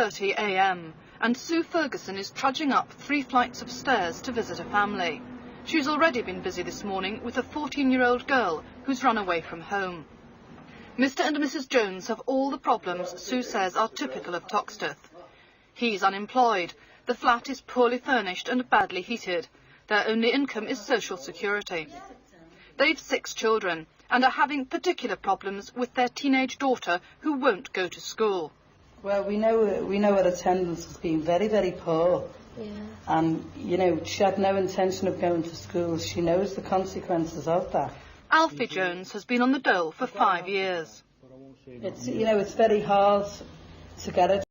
6:30 a.m. and Sue Ferguson is trudging up 3 flights of stairs to visit a family. She's already been busy this morning with a 14-year-old girl who's run away from home. Mr. and Mrs. Jones have all the problems Sue says are typical of Toxteth. He's unemployed, the flat is poorly furnished and badly heated. Their only income is social security. They've 6 children and are having particular problems with their teenage daughter who won't go to school. Well, we know her attendance has been very, very poor. Yeah. And, you know, she had no intention of going to school. She knows the consequences of that. Alfie Jones has been on the dole for 5 years. It's, you know, it's very hard to get it.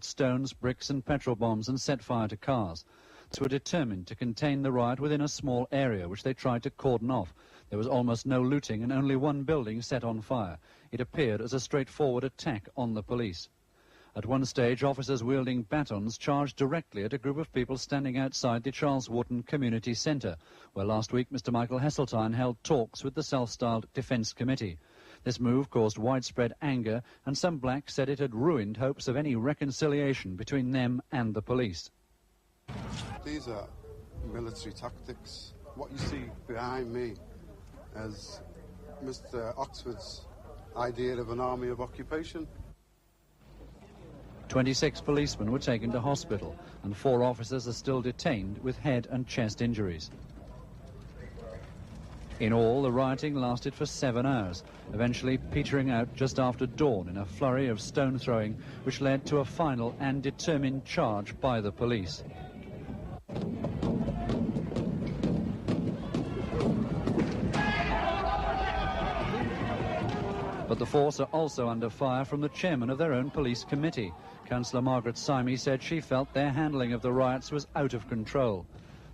Stones, bricks and petrol bombs and set fire to cars. They were determined to contain the riot within a small area, which they tried to cordon off. There was almost no looting and only one building set on fire. It appeared as a straightforward attack on the police. At one stage, officers wielding batons charged directly at a group of people standing outside the Charles Wharton Community Centre, where last week Mr Michael Heseltine held talks with the self-styled Defence Committee. This move caused widespread anger, and some blacks said it had ruined hopes of any reconciliation between them and the police. These are military tactics. What you see behind me is Mr Oxford's idea of an army of occupation. 26 policemen were taken to hospital, and 4 officers are still detained with head and chest injuries. In all, the rioting lasted for 7 hours, eventually petering out just after dawn in a flurry of stone throwing, which led to a final and determined charge by the police. But the force are also under fire from the chairman of their own police committee. Councillor Margaret Symey said she felt their handling of the riots was out of control.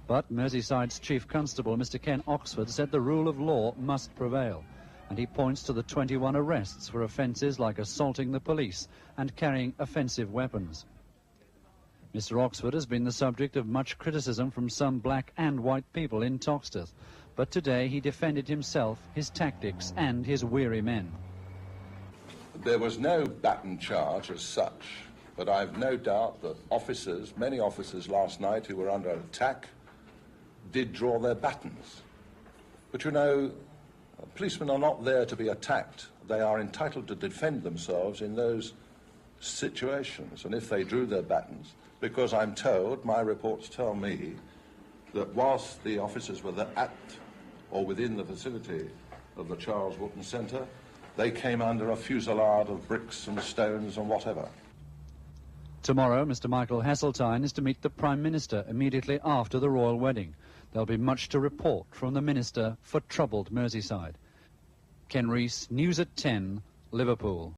But Merseyside's Chief Constable, Mr Ken Oxford, said the rule of law must prevail. And he points to the 21 arrests for offences like assaulting the police and carrying offensive weapons. Mr Oxford has been the subject of much criticism from some black and white people in Toxteth. But today he defended himself, his tactics and his weary men. There was no baton charge as such, but I've no doubt that officers, many officers last night who were under attack, did draw their batons. But you know, policemen are not there to be attacked. They are entitled to defend themselves in those situations. And if they drew their batons, because I'm told, my reports tell me, that whilst the officers were at or within the vicinity of the Charles Wharton Centre, they came under a fusillade of bricks and stones and whatever. Tomorrow, Mr Michael Heseltine is to meet the Prime Minister immediately after the royal wedding. There'll be much to report from the Minister for troubled Merseyside. Ken Rees, News at 10, Liverpool.